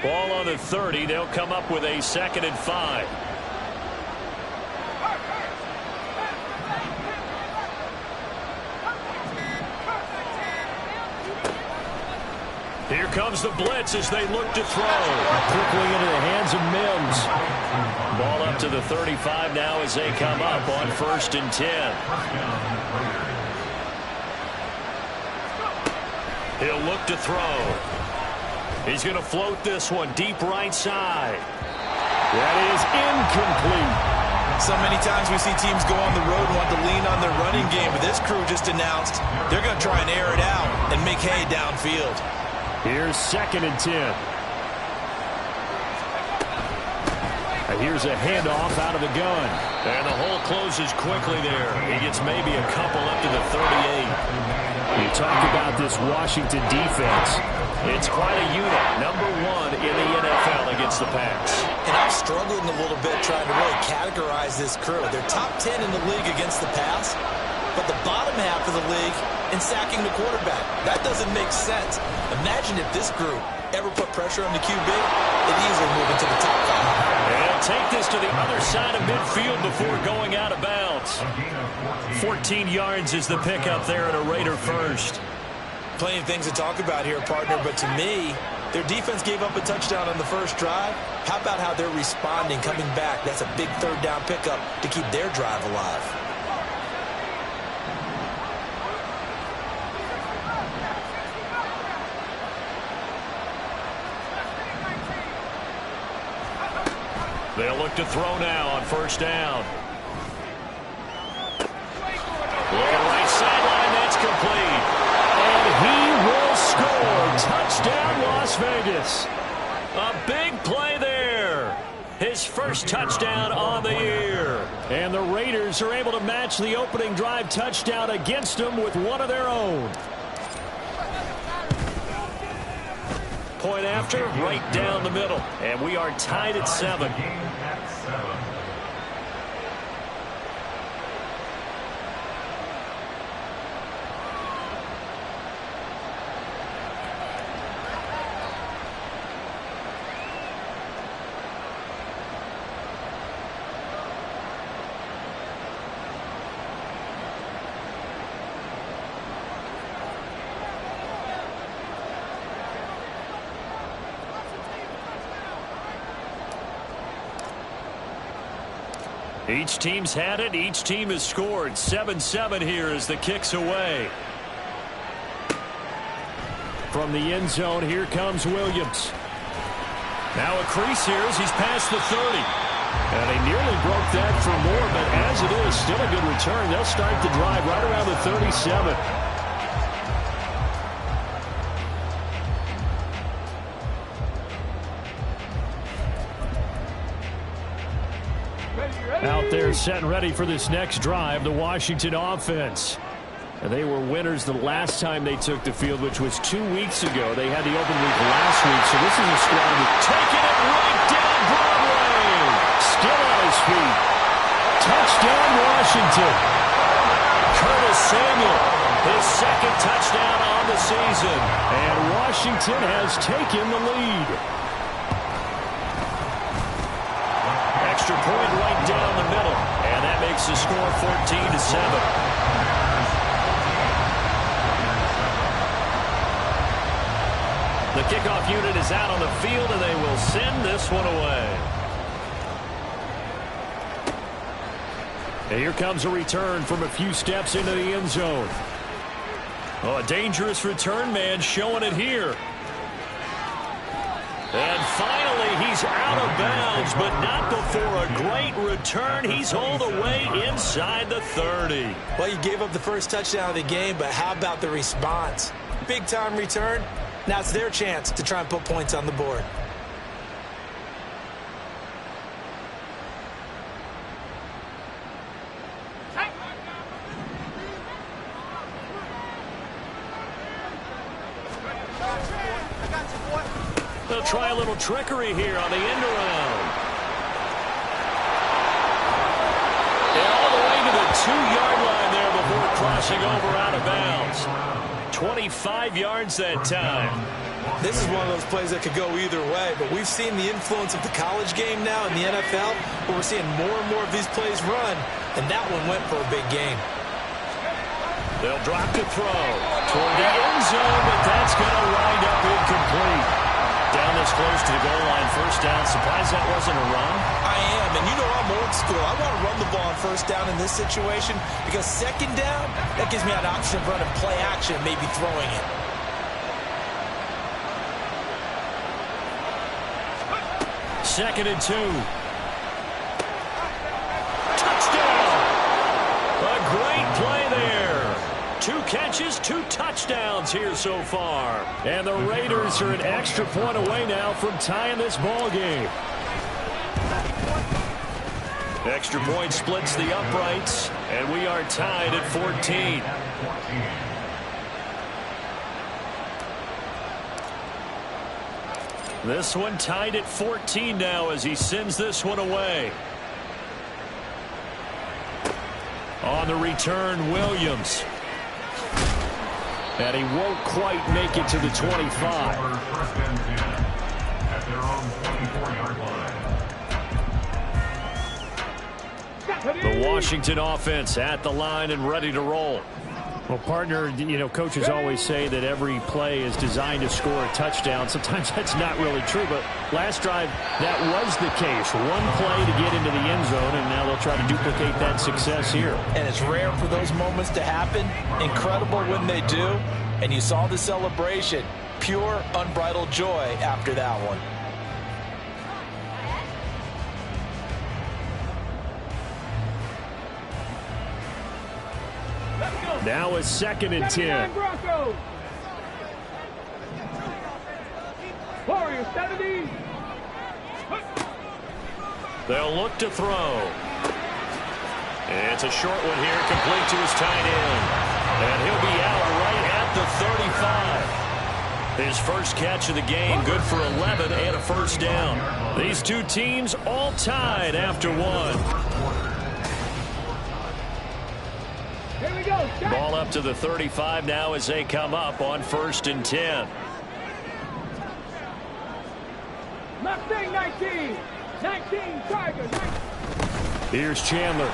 Ball on the 30. They'll come up with a 2nd and 5. Here comes the blitz as they look to throw. Quickly into the hands of Mims. Ball up to the 35 now as they come up on 1st and 10. He'll look to throw. He's going to float this one deep right side. That is incomplete. So many times we see teams go on the road and want to lean on their running game, but this crew just announced they're going to try and air it out and make hay downfield. Here's 2nd and 10. And here's a handoff out of the gun. And the hole closes quickly there. He gets maybe a couple up to the 38. You talk about this Washington defense. It's quite a unit. Number 1 in the NFL against the pass. And I'm struggling a little bit trying to really categorize this crew. They're top 10 in the league against the pass, but the bottom half of the league in sacking the quarterback. That doesn't make sense. Imagine if this group ever put pressure on the QB, they'd easily move into the top 5. And take this to the other side of midfield before going out of bounds. 14 yards is the pickup there and a Raider first. Plenty of things to talk about here, partner, but to me, their defense gave up a touchdown on the first drive. How about how they're responding, coming back? That's a big 3rd down pickup to keep their drive alive. They'll look to throw now on 1st down. Look at right sideline. That's complete. And he will score. Touchdown, Las Vegas. A big play there. His first touchdown on the year. And the Raiders are able to match the opening drive touchdown against them with one of their own. Point after, right down the middle. And we are tied at 7. Each team's had it. Each team has scored. 7-7 here as the kick's away. From the end zone, here comes Williams. Now a crease here as he's past the 30. And he nearly broke that for more, but as it is, still a good return. They'll start the drive right around the 37. Out there set and ready for this next drive, the Washington offense. They were winners the last time they took the field, which was 2 weeks ago. They had the open week last week, so this is a squad that's taking it right down Broadway. Still on his feet. Touchdown, Washington. Curtis Samuel, his 2nd touchdown on the season. And Washington has taken the lead. Extra point right down the middle. And that makes the score 14-7. The kickoff unit is out on the field, and they will send this one away. And here comes a return from a few steps into the end zone. Oh, a dangerous return man showing it here. And finally, he's out of bounds, but not before a great return. He's hauled away inside the 30. Well, you gave up the first touchdown of the game, but how about the response? Big-time return. Now it's their chance to try and put points on the board. They'll try a little trickery here on the end around. And all the way to the 2-yard line there before crossing over out of bounds. 25 yards that time. This is one of those plays that could go either way, but we've seen the influence of the college game now in the NFL, where we're seeing more and more of these plays run, and that one went for a big gain. They'll drop to throw toward the end zone, but that's going to wind up incomplete. Down this close to the goal line, first down. Surprised that wasn't a run? I am, and you know I'm old school. I want to run the ball on first down in this situation because second down, that gives me an option of running play action, maybe throwing it. Second and 2. Touchdown! A great play there. 2 catches, 2 touchdowns here so far. And the Raiders are an extra point away now from tying this ball game. Extra point splits the uprights, and we are tied at 14. This one tied at 14 now as he sends this one away. On the return, Williams. And he won't quite make it to the 25. The Washington offense at the line and ready to roll. Well, partner, you know, coaches always say that every play is designed to score a touchdown. Sometimes that's not really true, but last drive, that was the case. One play to get into the end zone, and now they'll try to duplicate that success here. And it's rare for those moments to happen. Incredible when they do. And you saw the celebration. Pure, unbridled joy after that one. Now it's second and 10. They'll look to throw. It's a short one here, complete to his tight end. And he'll be out right at the 35. His first catch of the game, good for 11 and a first down. These two teams all tied after one. Ball up to the 35 now as they come up on 1st and 10. 19, 19, Tigers. Here's Chandler.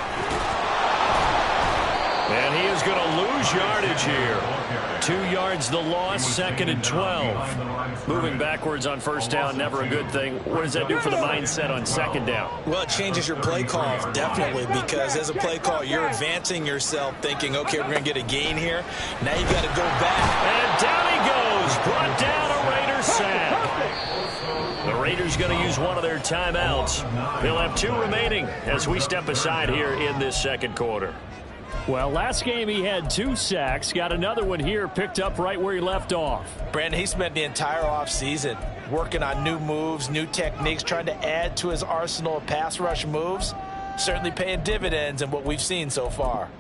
And he is going to lose yardage here. 2 yards the loss, 2nd and 12. Moving backwards on first down, never a good thing. What does that do for the mindset on 2nd down? Well, it changes your play call, definitely, because as a play call, you're advancing yourself, thinking, okay, we're going to get a gain here. Now you got to go back. And down he goes. Brought down a Raiders sack. The Raiders going to use one of their timeouts. They'll have 2 remaining as we step aside here in this second quarter. Well, last game he had 2 sacks. Got another one here, picked up right where he left off. Brandon, he spent the entire offseason working on new moves, new techniques, trying to add to his arsenal of pass rush moves. Certainly paying dividends in what we've seen so far.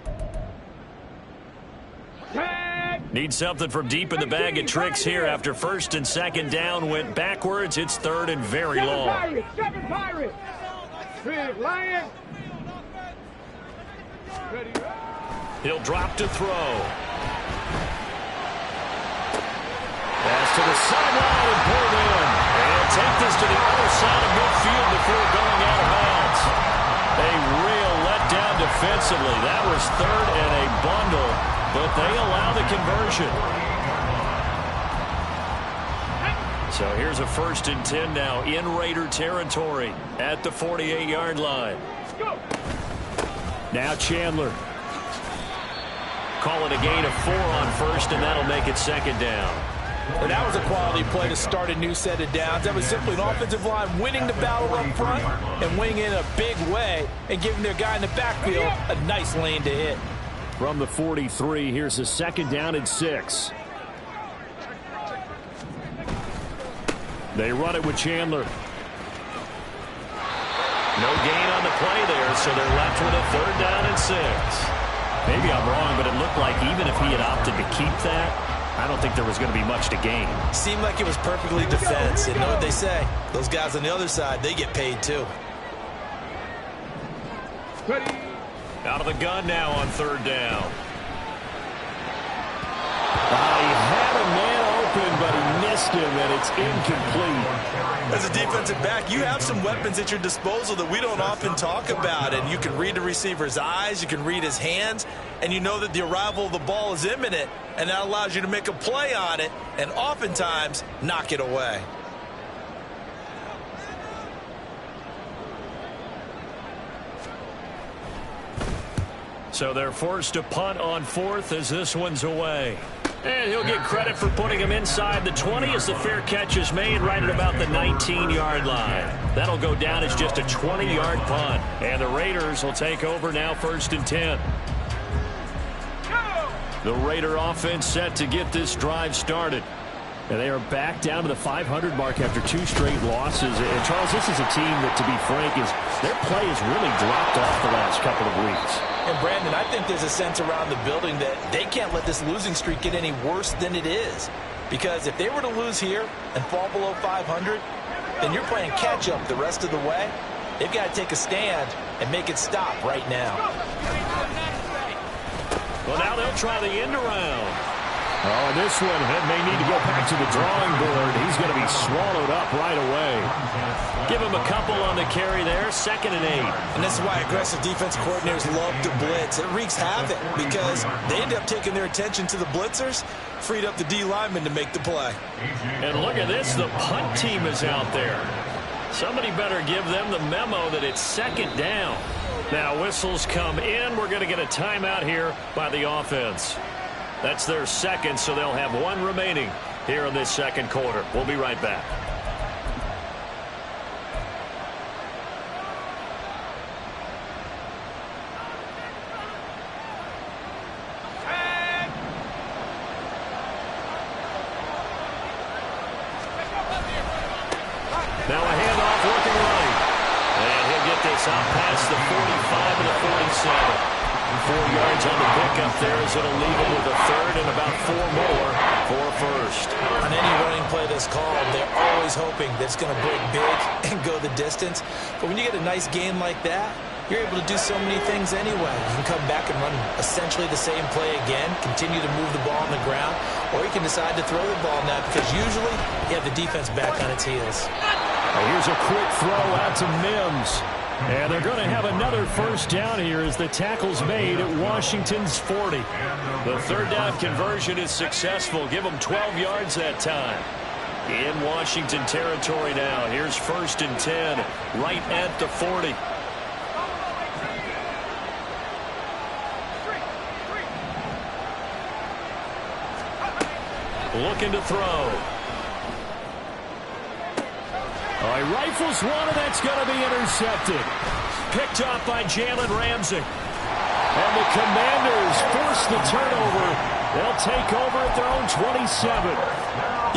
Need something from deep in the bag of tricks here after 1st and 2nd down went backwards. It's 3rd and very long. Second Pirate. Lion. Ready. He'll drop to throw. Pass to the sideline and pulled in. And he'll take this to the other side of midfield before going out of bounds. A real letdown defensively. That was 3rd and a bundle, but they allow the conversion. So here's a 1st and 10 now in Raider territory at the 48-yard line. Now Chandler. Call it a gain of 4 on 1st, and that'll make it 2nd down. And that was a quality play to start a new set of downs. That was simply an offensive line winning the battle up front and winning in a big way and giving their guy in the backfield a nice lane to hit. From the 43, here's a 2nd down and 6. They run it with Chandler. No gain on the play there, so they're left with a 3rd down and 6. Maybe I'm wrong, but it looked like even if he had opted to keep that, I don't think there was going to be much to gain. Seemed like it was perfectly defense. And you know what they say? Those guys on the other side, they get paid too. Ready. Out of the gun now on 3rd down. He had a man open, but he missed missed him, and it's incomplete. As a defensive back, you have some weapons at your disposal that we don't often talk about, and you can read the receiver's eyes, you can read his hands, and you know that the arrival of the ball is imminent, and that allows you to make a play on it and oftentimes knock it away. So they're forced to punt on fourth as this one's away. And he'll get credit for putting him inside the 20 as the fair catch is made right at about the 19-yard line. That'll go down as just a 20-yard punt. And the Raiders will take over now, 1st and 10. The Raider offense set to get this drive started. And they are back down to the 500 mark after 2 straight losses. And, Charles, this is a team that, to be frank, their play has really dropped off the last couple of weeks. And, Brandon, I think there's a sense around the building that they can't let this losing streak get any worse than it is. Because if they were to lose here and fall below 500, then you're playing catch-up the rest of the way. They've got to take a stand and make it stop right now. Well, now they'll try the end around. Oh, and this one may need to go back to the drawing board. He's going to be swallowed up right away. Give him a couple on the carry there, 2nd and 8. And this is why aggressive defense coordinators love to blitz. It wreaks havoc because they end up taking their attention to the blitzers, freed up the D lineman to make the play. And look at this, the punt team is out there. Somebody better give them the memo that it's 2nd down. Now whistles come in. We're going to get a timeout here by the offense. That's their 2nd, so they'll have 1 remaining here in this 2nd quarter. We'll be right back. Now a handoff working right. And he'll get this out past the 45 to the 47. 4 yards on the pickup there as it'll leave him with a 3rd and about 4 more for a 1st. On any running play that's called, they're always hoping that it's going to break big and go the distance. But when you get a nice gain like that, you're able to do so many things anyway. You can come back and run essentially the same play again, continue to move the ball on the ground, or you can decide to throw the ball now because usually you have the defense back on its heels. Here's a quick throw out to Mims. And they're going to have another 1st down here as the tackle's made at Washington's 40. The 3rd down conversion is successful. Give them 12 yards that time. In Washington territory now. Here's 1st and 10 right at the 40. Looking to throw. All right, rifles one, and that's going to be intercepted. Picked off by Jalen Ramsey. And the Commanders force the turnover. They'll take over at their own 27.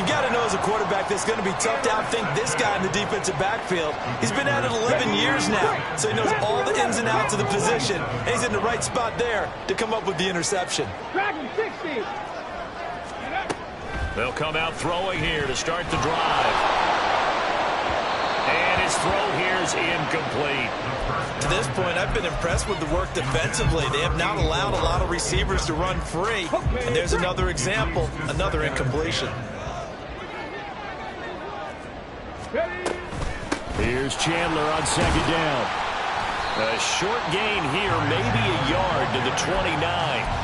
You got to know as a quarterback that's going to be tough to outthink this guy in the defensive backfield. He's been at it 11 years now, so he knows all the ins and outs of the position, and he's in the right spot there to come up with the interception. Dragon 60. They'll come out throwing here to start the drive. And his throw here is incomplete. To this point, I've been impressed with the work defensively. They have not allowed a lot of receivers to run free. And there's another example, another incompletion. Here's Chandler on 2nd down. A short gain here, maybe a yard to the 29.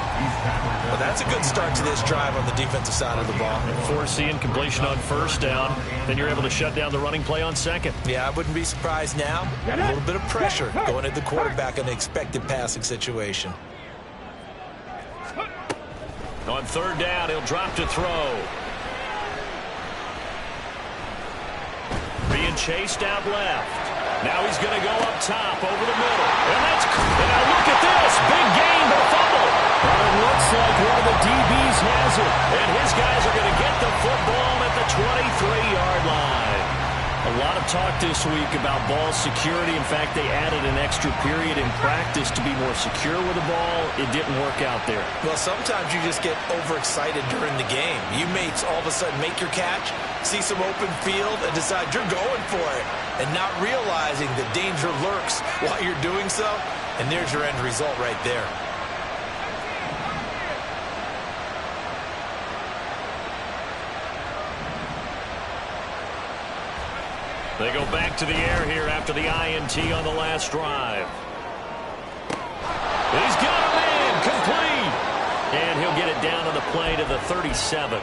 Well, that's a good start to this drive on the defensive side of the ball. Force the incompletion on 1st down. Then you're able to shut down the running play on 2nd. Yeah, I wouldn't be surprised now. A little bit of pressure going at the quarterback in an expected passing situation. On 3rd down, he'll drop to throw. Being chased out left. Now he's going to go up top over the middle. And now look at this. Big gain, but a fumble. But it looks like one of the DBs has it. And his guys are going to get the football at the 23-yard line. A lot of talk this week about ball security. In fact, they added an extra period in practice to be more secure with the ball. It didn't work out there. Well, sometimes you just get overexcited during the game. You may all of a sudden make your catch, see some open field, and decide you're going for it, and not realizing the danger lurks while you're doing so. And there's your end result right there. They go back to the air here after the INT on the last drive. He's got a man, complete. And he'll get it down on the play to the 37.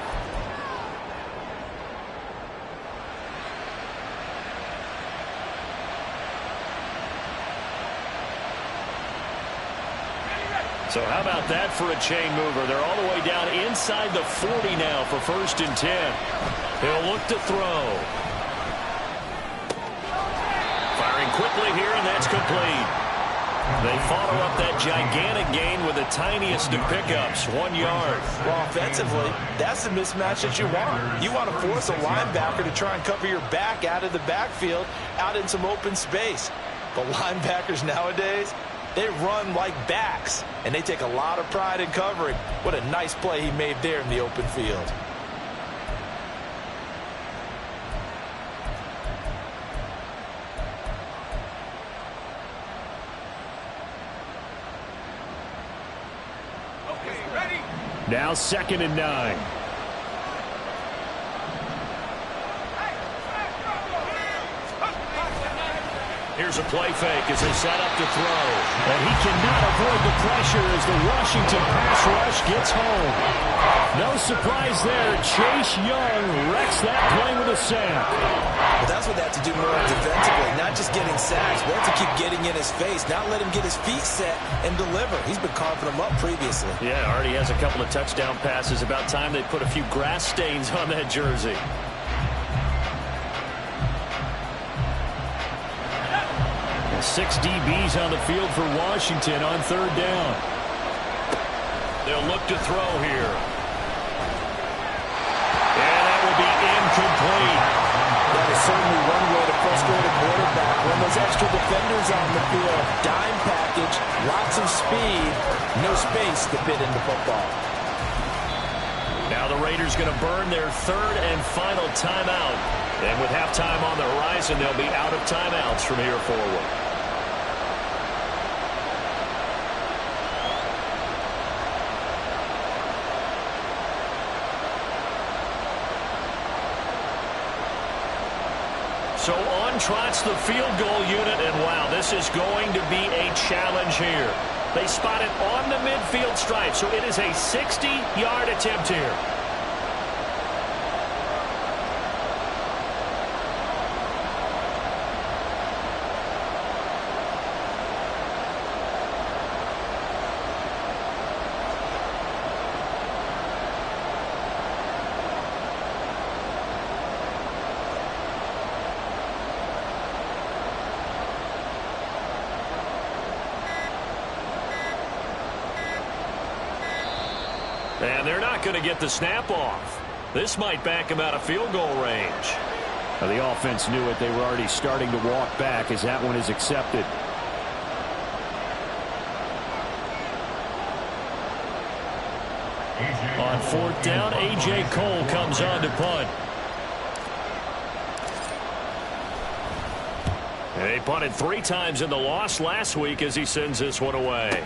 So how about that for a chain mover? They're all the way down inside the 40 now for 1st and 10. He'll look to throw. Firing quickly here, and that's complete. They follow up that gigantic gain with the tiniest of pickups, 1 yard. Well, offensively, that's the mismatch that you want. You want to force a linebacker to try and cover your back out of the backfield, out in some open space. But linebackers nowadays, they run like backs, and they take a lot of pride in covering. What a nice play he made there in the open field. Now 2nd and 9. Here's a play fake as they set up to throw. And he cannot avoid the pressure as the Washington pass rush gets home. No surprise there. Chase Young wrecks that play with a sack. Well, that's what they have to do more defensively. Not just getting sacks, but have to keep getting in his face. Not let him get his feet set and deliver. He's been carving them up previously. Yeah, already has a couple of touchdown passes. About time they put a few grass stains on that jersey. Six DBs on the field for Washington on 3rd down. They'll look to throw here. And that will be incomplete. That is certainly one way to frustrate a quarterback. When those extra defenders on the field, dime package, lots of speed, no space to fit into football. Now the Raiders going to burn their 3rd and final timeout. And with halftime on the horizon, they'll be out of timeouts from here forward. So on trots the field goal unit, and wow, this is going to be a challenge here. They spot it on the midfield stripe, so it is a 60-yard attempt here. And they're not going to get the snap off. This might back him out of field goal range. Now, the offense knew it. They were already starting to walk back as that one is accepted. On 4th down, A.J. Cole comes on to punt. And he punted 3 times in the loss last week as he sends this one away.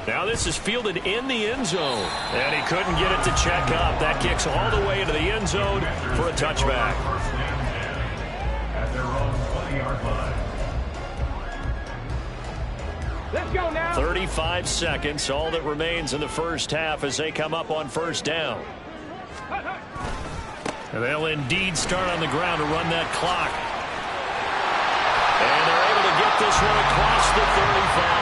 Now this is fielded in the end zone. And he couldn't get it to check up. That kicks all the way into the end zone for a touchback. At their own 20-yard line. Let's go now. 35 seconds, all that remains in the first half as they come up on 1st down. And they'll indeed start on the ground to run that clock. And they're able to get this one across the 35.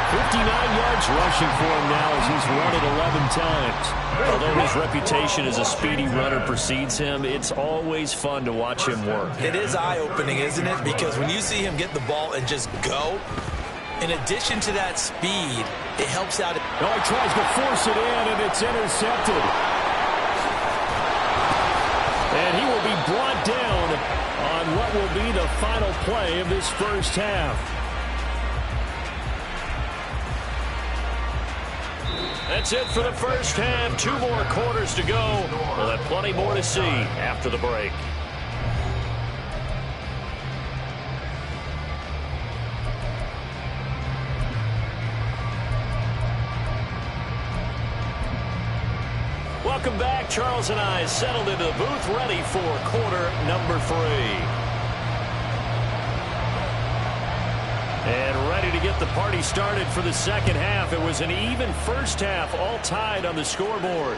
59 yards rushing for him now as he's run it 11 times. Although his reputation as a speedy runner precedes him, it's always fun to watch him work. It is eye-opening, isn't it? Because when you see him get the ball and just go, in addition to that speed, it helps out. Oh, he tries to force it in, and it's intercepted. And he will be brought down on what will be the final play of this first half. That's it for the first half. 2 more quarters to go. We'll have plenty more to see after the break. Welcome back. Charles and I settled into the booth, ready for quarter number 3. And ready to get the party started for the second half. It was an even first half, all tied on the scoreboard.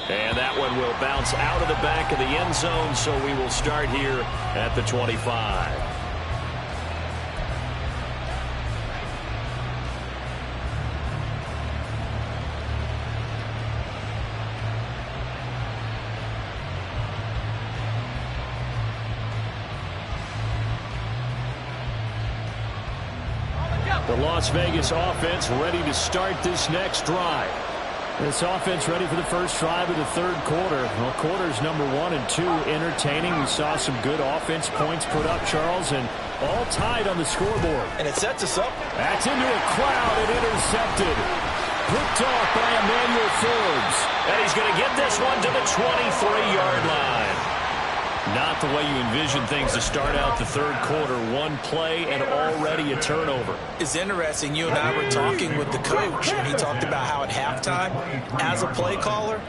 And that one will bounce out of the back of the end zone, so we will start here at the 25. The Las Vegas offense ready to start this next drive. This offense ready for the first drive of the third quarter. Well, quarters number 1 and 2 entertaining. We saw some good offense points put up, Charles, and all tied on the scoreboard. And it sets us up. That's into a crowd and intercepted. Picked off by Emmanuel Forbes. And he's going to get this one to the 23-yard line. Not the way you envision things to start out the third quarter. One play and already a turnover. It's interesting. You and I were talking with the coach, and he talked about how at halftime, as a play caller,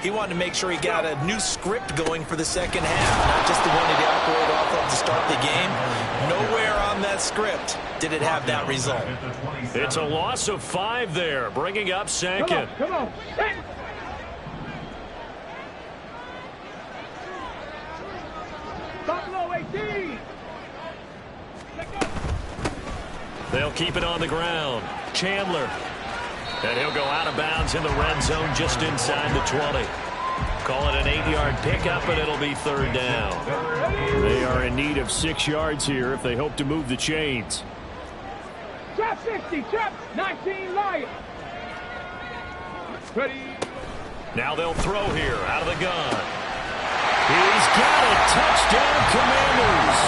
he wanted to make sure he got a new script going for the second half, not just the one that he operated off of to start the game. Nowhere on that script did it have that result. It's a loss of 5 there, bringing up second. Come on. Buffalo 18. They'll keep it on the ground. Chandler. And he'll go out of bounds in the red zone just inside the 20. Call it an 8-yard pickup, and it'll be third down. They are in need of 6 yards here if they hope to move the chains. Trap 60, trap 19 Lions. Ready. Now they'll throw here out of the gun. He's got it. Touchdown, Commanders.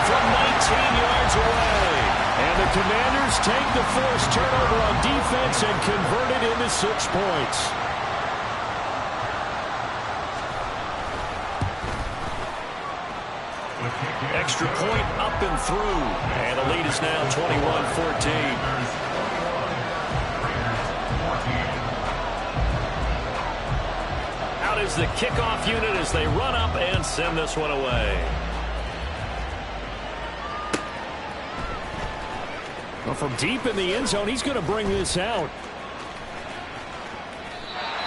From 19 yards away. And the Commanders take the first turnover on defense and convert it into 6 points. Extra point up and through. And the lead is now 21-14. Out is the kickoff unit as they run up and send this one away. Well, from deep in the end zone, he's going to bring this out.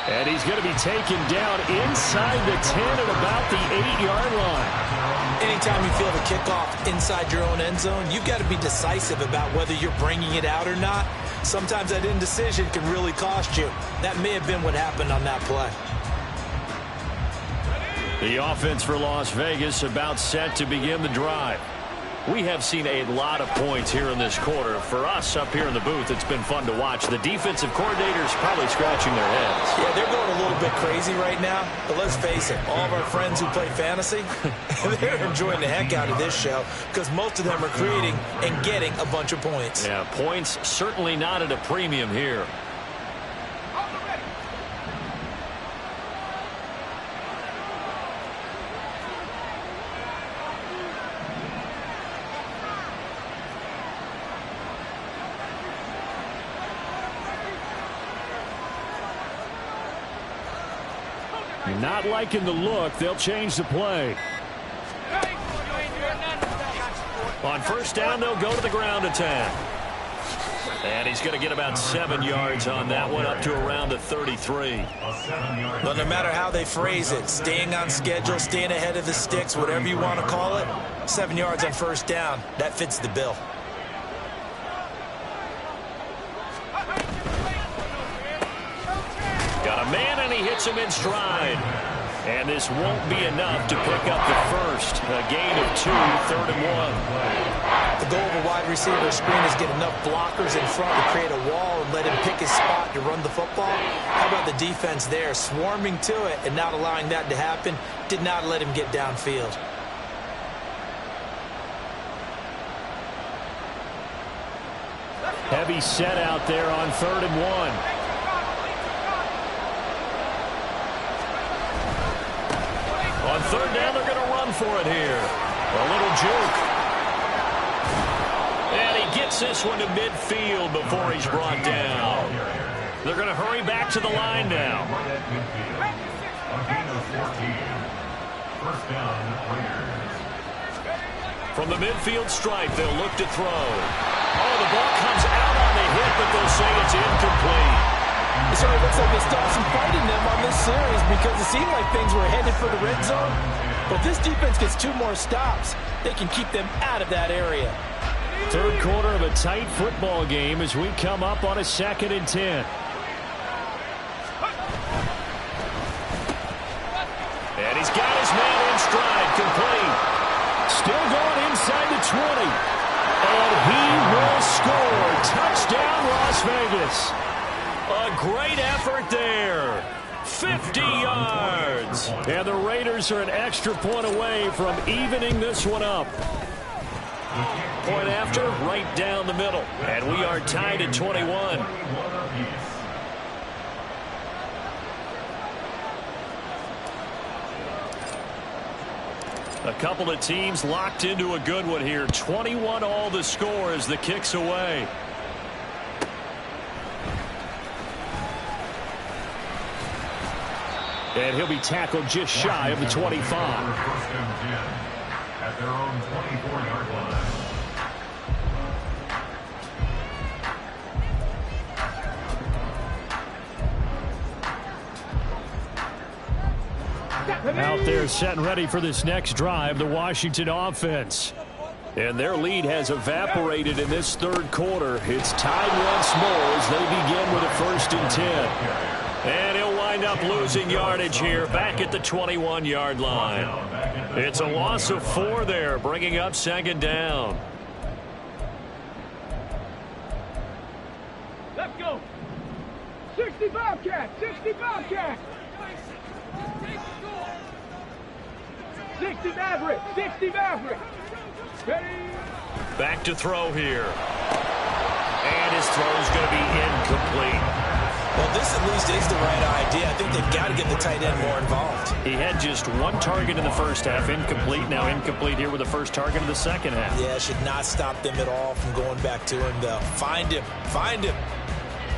And he's going to be taken down inside the 10 at about the 8-yard line. Anytime you feel the kickoff inside your own end zone, you've got to be decisive about whether you're bringing it out or not. Sometimes that indecision can really cost you. That may have been what happened on that play. The offense for Las Vegas about set to begin the drive. We have seen a lot of points here in this quarter. For us up here in the booth, it's been fun to watch. The defensive coordinators probably scratching their heads. Yeah, they're going a little bit crazy right now. But let's face it, all of our friends who play fantasy, they're enjoying the heck out of this show because most of them are creating and getting a bunch of points. Yeah, points certainly not at a premium here. Not liking the look. They'll change the play. On first down, they'll go to the ground attack. And he's going to get about 7 yards on that one, up to around the 33. But no matter how they phrase it, staying on schedule, staying ahead of the sticks, whatever you want to call it, 7 yards on first down, that fits the bill. Got a man, and he hits him in stride. And this won't be enough to pick up the first. A gain of 2, 3rd and 1. The goal of a wide receiver screen is get enough blockers in front to create a wall and let him pick his spot to run the football. How about the defense there, swarming to it and not allowing that to happen? Did not let him get downfield. Heavy set out there on 3rd and 1. On 3rd down, they're going to run for it here. A little juke. And he gets this one to midfield before he's brought down. They're going to hurry back to the line now. From the midfield stripe, they'll look to throw. Oh, the ball comes out on the hit, but they'll say it's incomplete. It certainly looks like they stopped some fight in them on this series because it seemed like things were headed for the red zone. But this defense gets 2 more stops. They can keep them out of that area. Third quarter of a tight football game as we come up on a 2nd and 10. And he's got his man in stride, complete. Still going inside the 20. And he will score. Touchdown, Las Vegas. A great effort there. 50 yards. And the Raiders are an extra point away from evening this one up. Point after, right down the middle. And we are tied at 21. A couple of teams locked into a good one here. 21 all the score as the kick's away. And he'll be tackled just shy of the 25. At their own 24-yard line. Out there set and ready for this next drive, the Washington offense. And their lead has evaporated in this third quarter. It's tied once more as they begin with a 1st and 10. And he'll wind up losing yardage here back at the 21-yard line. It's a loss of 4 there, bringing up 2nd down. Let's go. 60 Bobcat. 60 Bobcat. 60 Maverick. 60 Maverick. Ready. Back to throw here. And his throw's going to be incomplete. Well, this at least is the right idea. I think they've got to get the tight end more involved. He had just 1 target in the first half, incomplete. Now incomplete here with the first target of the second half. Yeah, should not stop them at all from going back to him, though. Find him. Find him.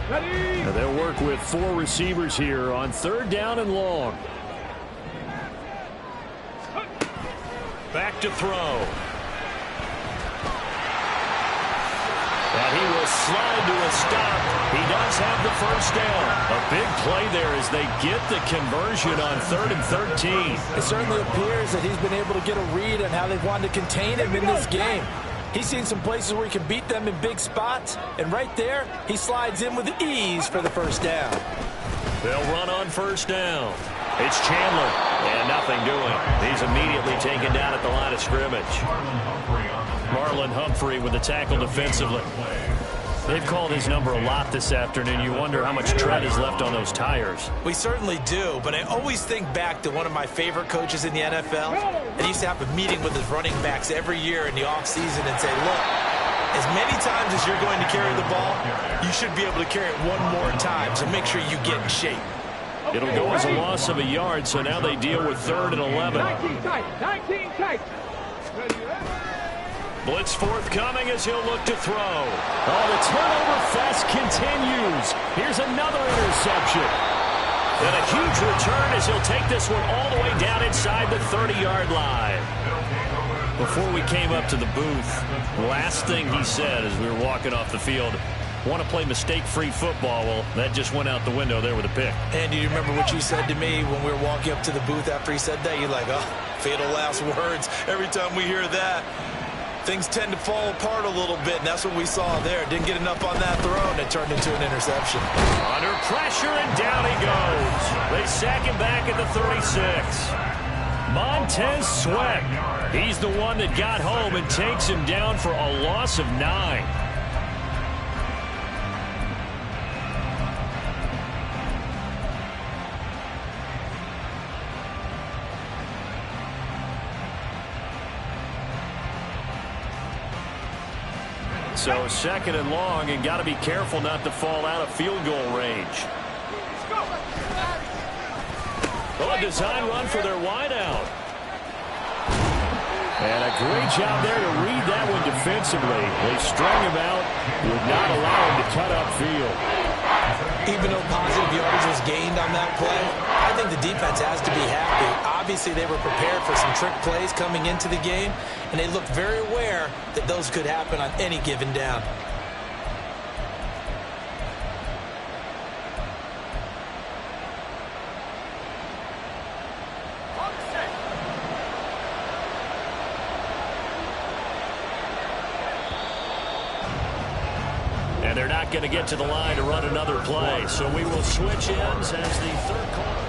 Ready. Now they'll work with 4 receivers here on 3rd down and long. Back to throw. And he will slide to a stop. He does have the first down. A big play there as they get the conversion on 3rd and 13. It certainly appears that he's been able to get a read on how they've wanted to contain him in this game. He's seen some places where he can beat them in big spots, and right there, he slides in with ease for the first down. They'll run on 1st down. It's Chandler, and nothing doing. He's immediately taken down at the line of scrimmage. Marlon Humphrey with the tackle defensively. They've called his number a lot this afternoon. You wonder how much tread is left on those tires. We certainly do, but I always think back to one of my favorite coaches in the NFL. And he used to have a meeting with his running backs every year in the offseason and say, look, as many times as you're going to carry the ball, you should be able to carry it 1 more time, so make sure you get in shape. It'll go as a loss of a yard, so now they deal with 3rd and 11. 19 tight. 19 tight. Blitz forthcoming as he'll look to throw. Oh, the turnover fest continues. Here's another interception. And a huge return as he'll take this one all the way down inside the 30-yard line. Before we came up to the booth, last thing he said as we were walking off the field, want to play mistake-free football. Well, that just went out the window there with a pick. And do you remember what you said to me when we were walking up to the booth after he said that? You're like, oh, fatal last words. Every time we hear that, things tend to fall apart a little bit, and that's what we saw there. Didn't get enough on that throw, and it turned into an interception. Under pressure, and down he goes. They sack him back at the 36. Montez Sweat. He's the one that got home and takes him down for a loss of 9. So 2nd and long, and got to be careful not to fall out of field goal range. Oh, a design run for their wideout. And a great job there to read that one defensively. They strung him out, would not allow him to cut upfield. Even though positive yardage was gained on that play, I think the defense has to be happy. Obviously, they were prepared for some trick plays coming into the game, and they looked very aware that those could happen on any given down. And they're not going to get to the line to run another play. So we will switch ends as the third quarter.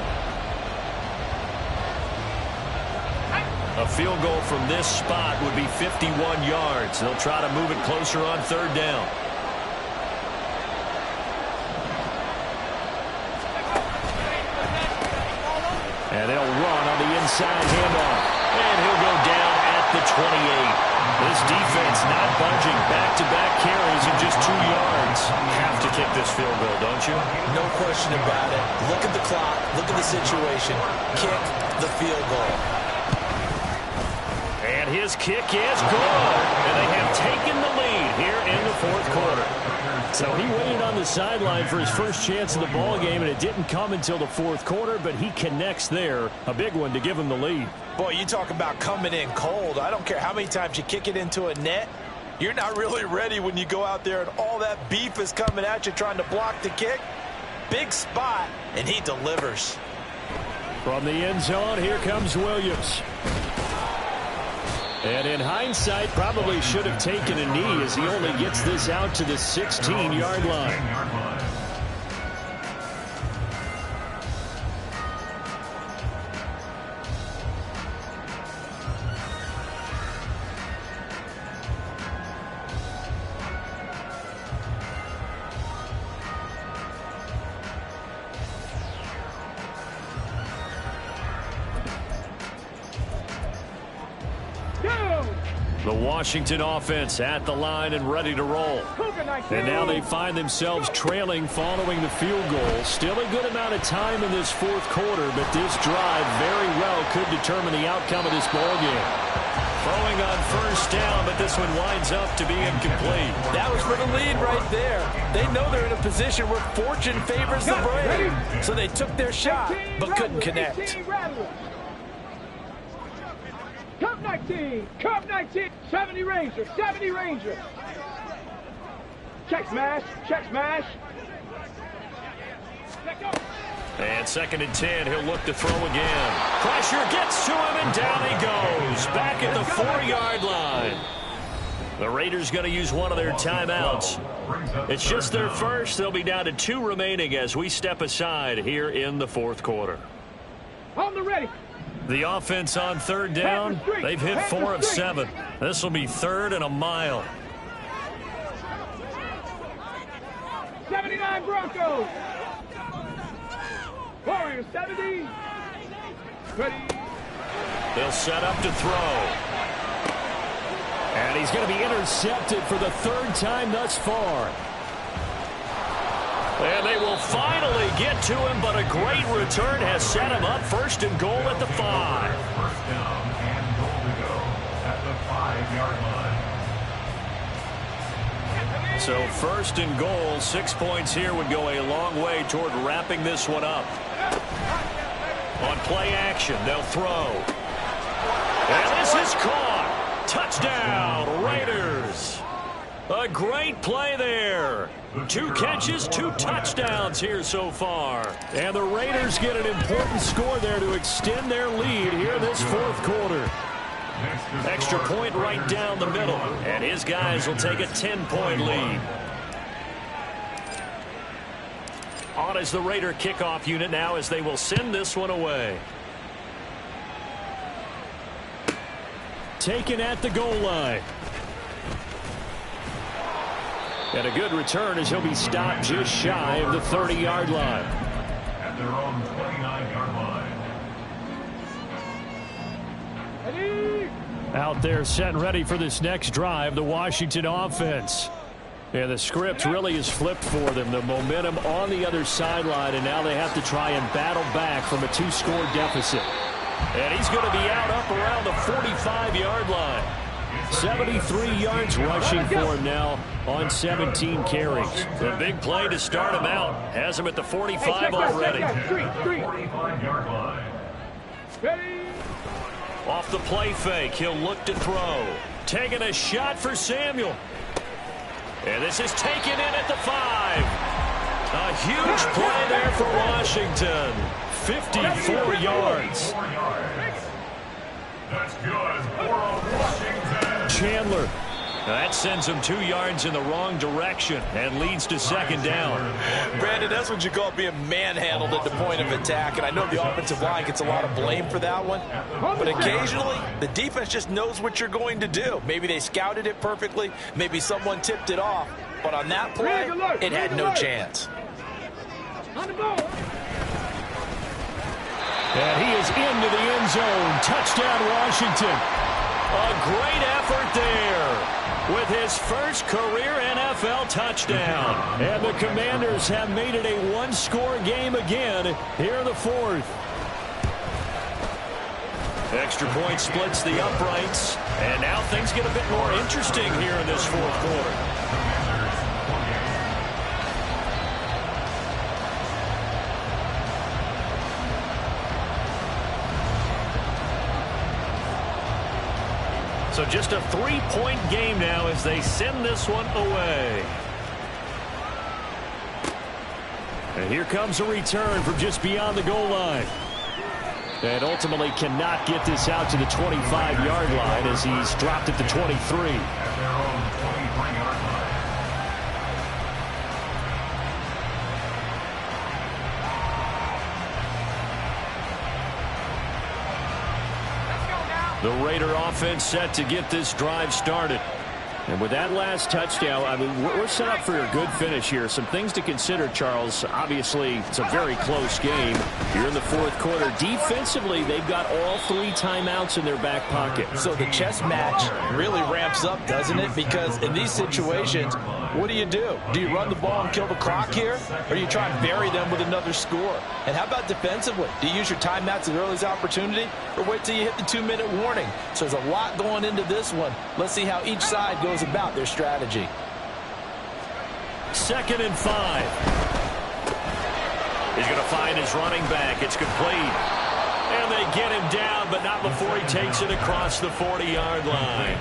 A field goal from this spot would be 51 yards. They'll try to move it closer on third down. And they'll run on the inside handoff. And he'll go down at the 28. This defense not budging. Back-to-back carries in just 2 yards. Have to kick this field goal, don't you? No question about it. Look at the clock. Look at the situation. Kick the field goal. And his kick is good. And they have taken the lead here in the fourth quarter. So he waited on the sideline for his first chance of the ball game, and it didn't come until the fourth quarter, but he connects there. A big one to give him the lead. Boy, you talk about coming in cold. I don't care how many times you kick it into a net. You're not really ready when you go out there and all that beef is coming at you trying to block the kick. Big spot, and he delivers. From the end zone, here comes Williams. And in hindsight, probably should have taken a knee as he only gets this out to the 16-yard line. The Washington offense at the line and ready to roll. And now they find themselves trailing following the field goal. Still a good amount of time in this fourth quarter, but this drive very well could determine the outcome of this ball game. Throwing on first down, but this one winds up to be incomplete. That was for the lead right there. They know they're in a position where fortune favors the brave. So they took their shot, but couldn't connect. Cup 19, Cup 19, 70 Ranger, 70 Ranger. Check smash, check smash. And second and 10, he'll look to throw again. Pressure gets to him, and down he goes. Back at the 4-yard line. The Raiders going to use one of their timeouts. It's just their first. They'll be down to 2 remaining as we step aside here in the fourth quarter. On the ready. The offense on third down, they've hit 4 of 7. This will be third and a mile. 79 Broncos. Warriors 70. Ready. They'll set up to throw. And he's going to be intercepted for the 3rd time thus far. And they will finally get to him, but a great return has set him up. 1st and goal at the 5. First down and goal to go at the 5-yard line. So 1st and goal, 6 points here would go a long way toward wrapping this one up. On play action, they'll throw. And this is caught. Touchdown, Raiders. A great play there. 2 catches, 2 touchdowns here so far. And the Raiders get an important score there to extend their lead here in this fourth quarter. Extra point right down the middle. And his guys will take a 10-point lead. On is the Raider kickoff unit now as they will send this one away. Taken at the goal line. And a good return as he'll be stopped just shy of the 30-yard line. At their own 29-yard line. Out there set and ready for this next drive, the Washington offense. And the script really is flipped for them. The momentum on the other sideline, and now they have to try and battle back from a 2-score deficit. And he's going to be out up around the 45-yard line. 73 yards rushing for him now on 17 carries. A big play to start him out. Has him at the 45 already. 45-yard line. Ready? Off the play fake, he'll look to throw. Taking a shot for Samuel. And this is taken in at the 5. A huge play there for Washington. 54 yards. That's good for Washington. Chandler. That sends him 2 yards in the wrong direction and leads to second down. Brandon, that's what you call being manhandled at the point of attack, and I know the offensive line gets a lot of blame for that one, but occasionally the defense just knows what you're going to do. Maybe they scouted it perfectly, maybe someone tipped it off, but on that play, it had no chance. On the ball. And he is into the end zone. Touchdown, Washington. A great effort there with his first career NFL touchdown. And the Commanders have made it a one-score game again here in the 4th. Extra point splits the uprights. And now things get a bit more interesting here in this 4th quarter. So just a 3-point game now as they send this one away. And here comes a return from just beyond the goal line. And ultimately cannot get this out to the 25-yard line as he's dropped at the 23. At their own 23-yard line. The Raider offense set to get this drive started. And with that last touchdown, I mean, we're set up for a good finish here. Some things to consider, Charles. Obviously, it's a very close game here in the 4th quarter. Defensively, they've got all 3 timeouts in their back pocket. So the chess match really ramps up, doesn't it? Because in these situations, what do? Do you run the ball and kill the clock here? Or do you try and bury them with another score? And how about defensively? Do you use your timeouts at earliest opportunity? Or wait till you hit the 2-minute warning? So there's a lot going into this one. Let's see how each side goes about their strategy. 2nd and 5. He's going to find his running back. It's complete. And they get him down, but not before he takes it across the 40-yard line.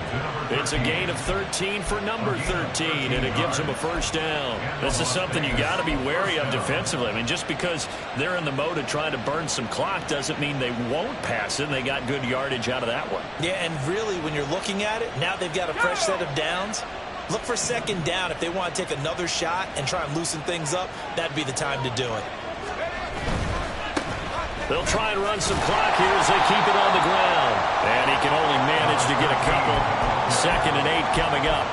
It's a gain of 13 for number 13, and it gives him a first down. This is something you got to be wary of defensively. I mean, just because they're in the mode of trying to burn some clock doesn't mean they won't pass it, and they got good yardage out of that one. Yeah, and really, when you're looking at it, now they've got a fresh set of downs. Look for second down. If they want to take another shot and try and loosen things up, that'd be the time to do it. They'll try and run some clock here as they keep it on the ground. And he can only manage to get a couple. 2nd and 8 coming up.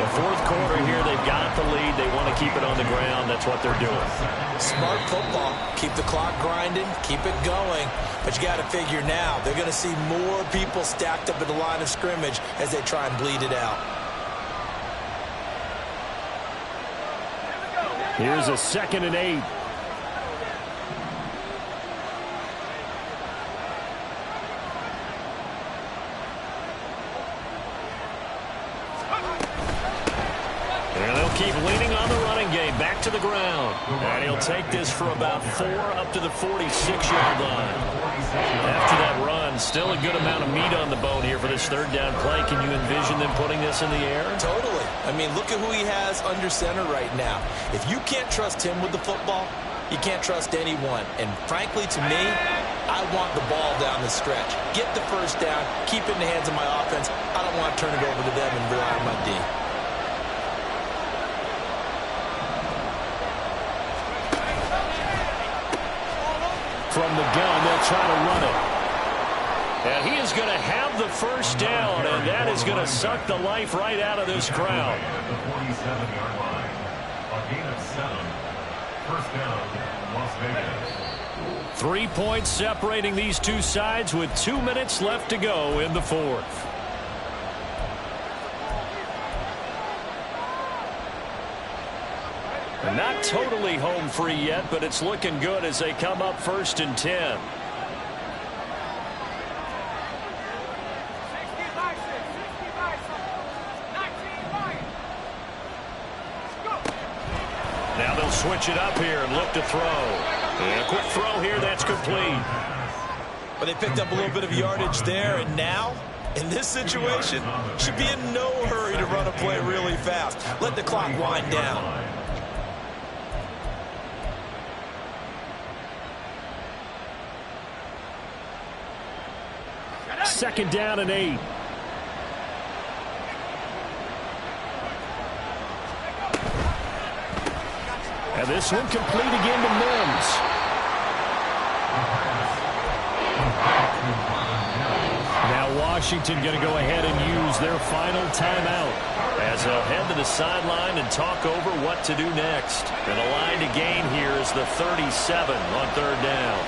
The 4th quarter here, they've got the lead. They want to keep it on the ground. That's what they're doing. Smart football. Keep the clock grinding. Keep it going. But you got to figure now, they're going to see more people stacked up at the line of scrimmage as they try and bleed it out. Here's a 2nd and 8. Keep leaning on the running game. Back to the ground. And he'll take this for about 4 up to the 46-yard line. After that run, still a good amount of meat on the bone here for this 3rd down play. Can you envision them putting this in the air? Totally. I mean, look at who he has under center right now. If you can't trust him with the football, you can't trust anyone. And frankly, to me, I want the ball down the stretch. Get the first down. Keep it in the hands of my offense. I don't want to turn it over to them and rely on my D. From the gun, they'll try to run it. And he is going to have the first down, and that is going to suck the life right out of this crowd. At the 47-yard line. A gain of 7. First down, Las Vegas. 3 points separating these two sides with 2 minutes left to go in the 4th. Not totally home free yet, but it's looking good as they come up 1st and 10. Now they'll switch it up here and look to throw. And a quick throw here, that's complete. Well, they picked up a little bit of yardage there, and now, in this situation, should be in no hurry to run a play really fast. Let the clock wind down. Second down and 8. And this one complete again to Mims. Now Washington going to go ahead and use their final timeout as they'll head to the sideline and talk over what to do next. And the line to gain here is the 37 on third down.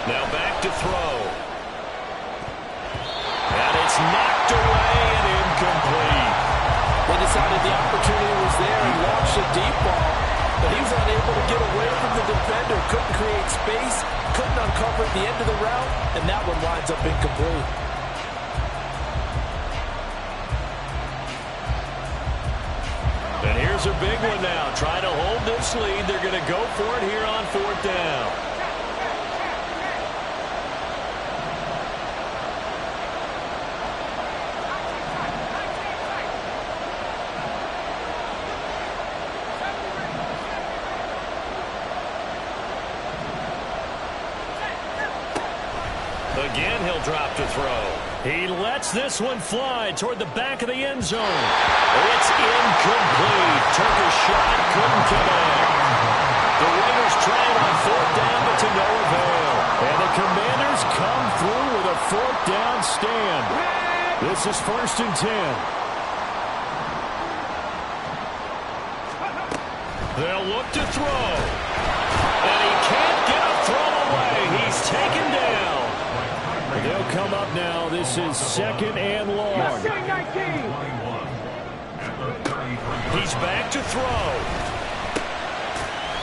Now back to throw. And it's knocked away and incomplete. They decided the opportunity was there and launched a deep ball, but he was unable to get away from the defender, couldn't create space, couldn't uncover at the end of the route, and that one winds up incomplete. And here's a big one now. Trying to hold this lead. They're going to go for it here on fourth down. Again, he'll drop to throw. He lets this one fly toward the back of the end zone. It's incomplete. Took a shot, couldn't connect. The Raiders trying on fourth down, but to no avail. And the Commanders come through with a fourth down stand. This is 1st and 10. They'll look to throw. And he can't get a throw away. He's taken down. They'll come up now. This is 2nd and long. He's back to throw.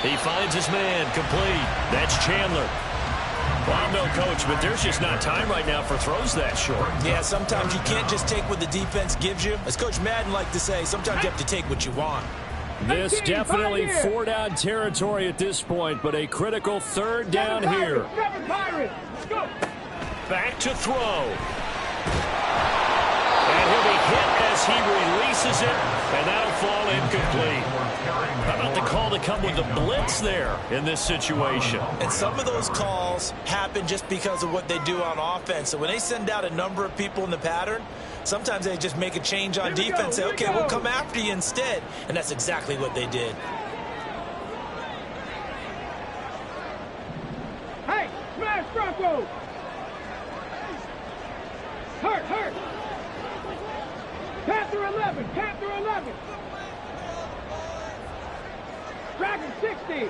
He finds his man complete. That's Chandler. Well, I'm no coach, but there's just not time right now for throws that short. Yeah, sometimes you can't just take what the defense gives you. As Coach Madden liked to say, sometimes you have to take what you want. This definitely 4-down territory at this point, but a critical third down here. Back to throw. And he'll be hit as he releases it, and that'll fall incomplete. How about the call to come with the blitz there in this situation? And some of those calls happen just because of what they do on offense. So when they send out a number of people in the pattern, sometimes they just make a change on defense, say, okay, we'll come after you instead. And that's exactly what they did. Hey, smash Bronco! Hurt! Panther 11! Panther 11! Dragon 60!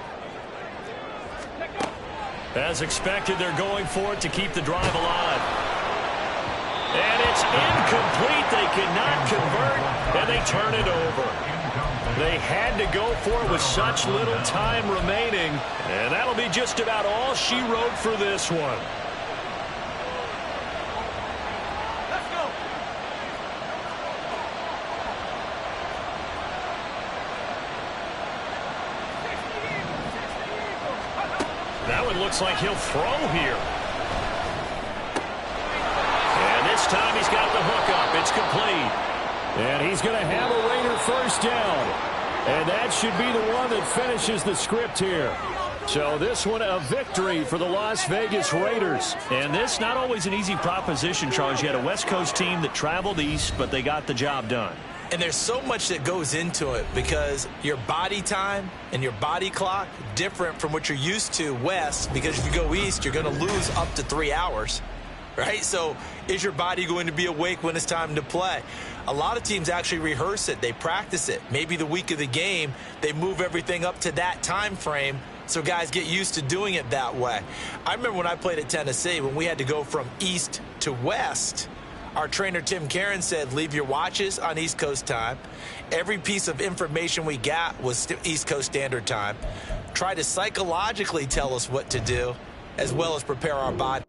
As expected, they're going for it to keep the drive alive. And it's incomplete. They cannot convert, and they turn it over. They had to go for it with such little time remaining, and that'll be just about all she wrote for this one. That one looks like he'll throw here. And this time he's got the hook up. It's complete. And he's going to have a Raider first down. And that should be the one that finishes the script here. So this one a victory for the Las Vegas Raiders. And this not always an easy proposition, Charles. You had a West Coast team that traveled east, but they got the job done. And there's so much that goes into it because your body time and your body clock different from what you're used to west, because if you go east, you're going to lose up to 3 hours, right? So is your body going to be awake when it's time to play? A lot of teams actually rehearse it. They practice it. Maybe the week of the game, they move everything up to that time frame so guys get used to doing it that way. I remember when I played at Tennessee, when we had to go from east to west, our trainer, Tim Karen, said, leave your watches on East Coast time. Every piece of information we got was East Coast Standard Time. Try to psychologically tell us what to do, as well as prepare our body.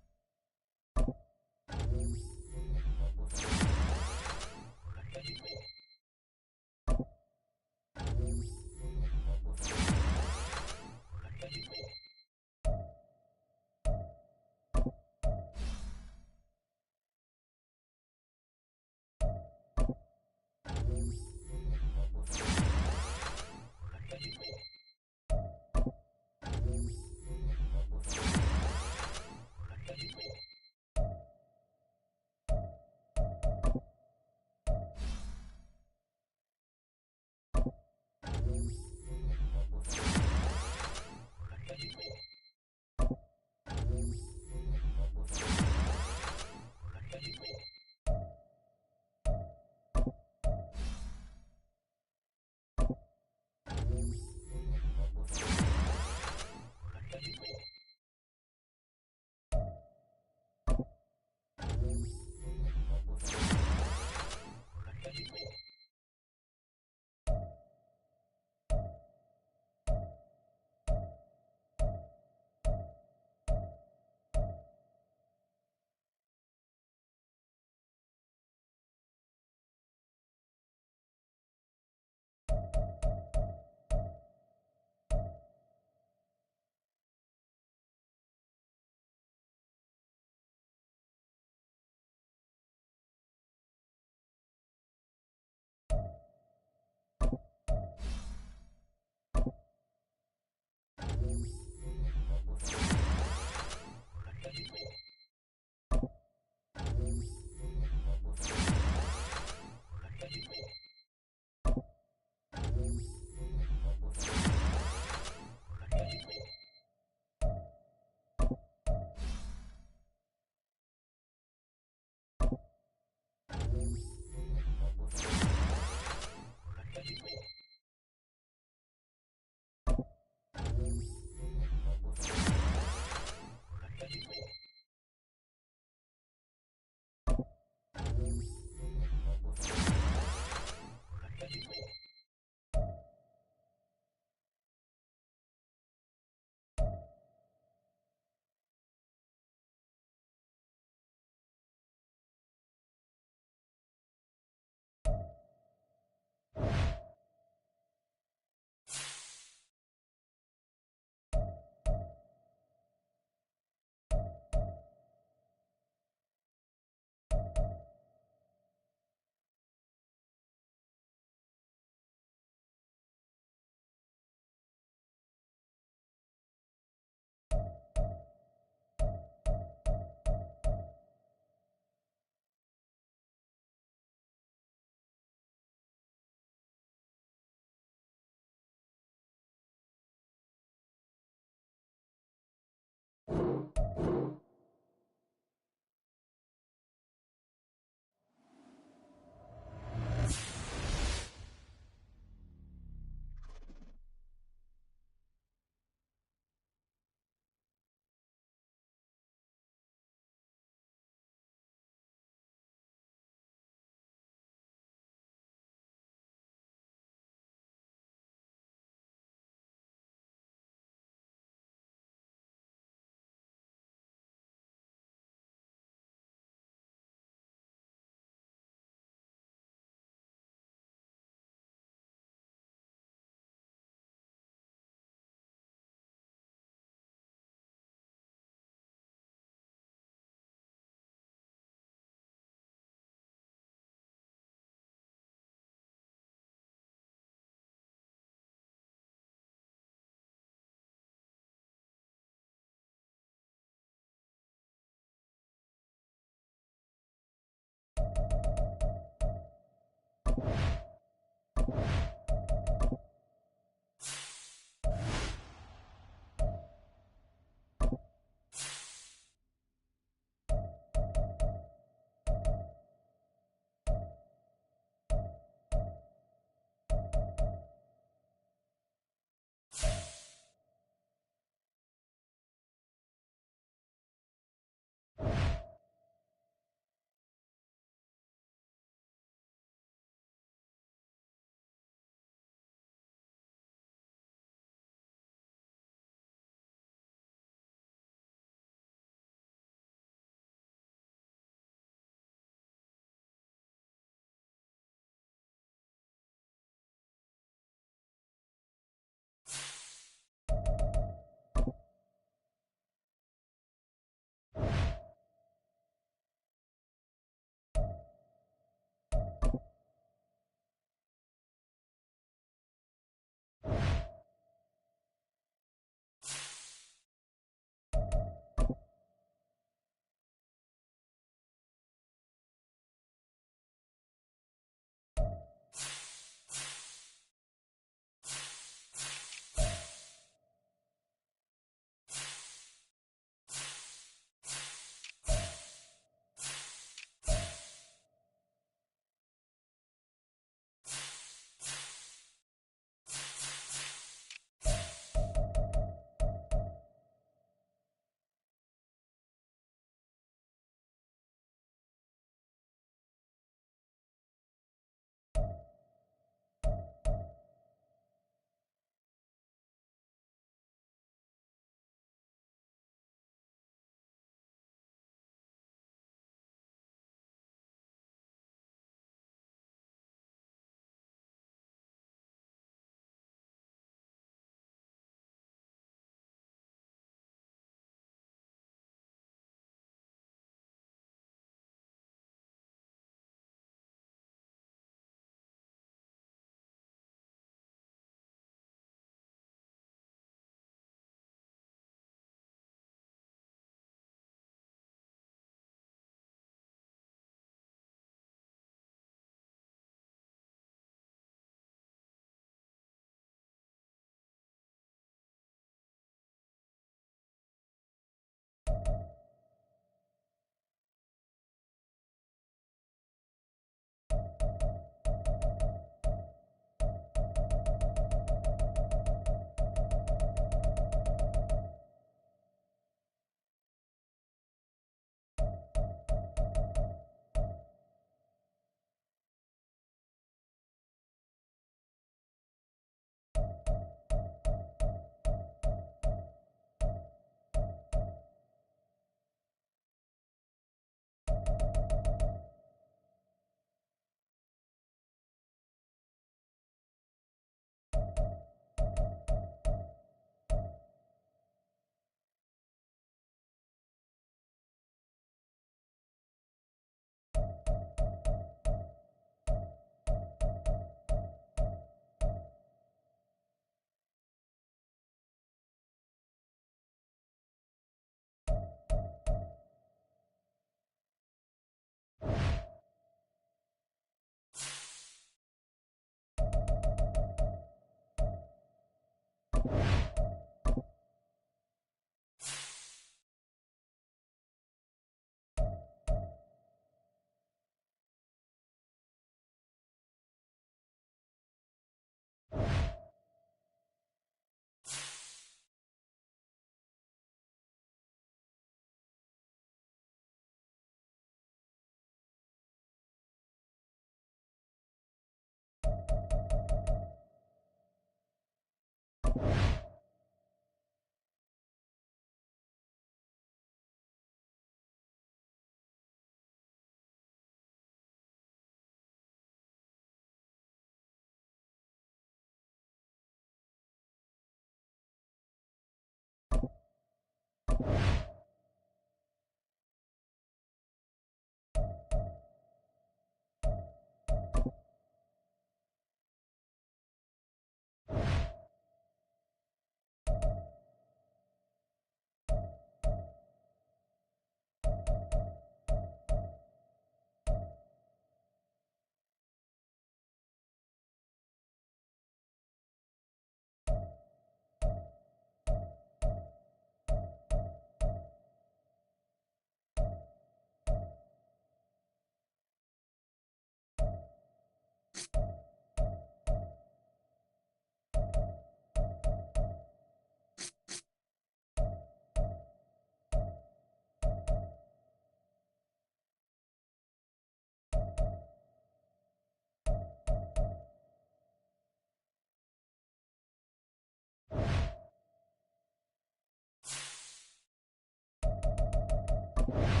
Ball.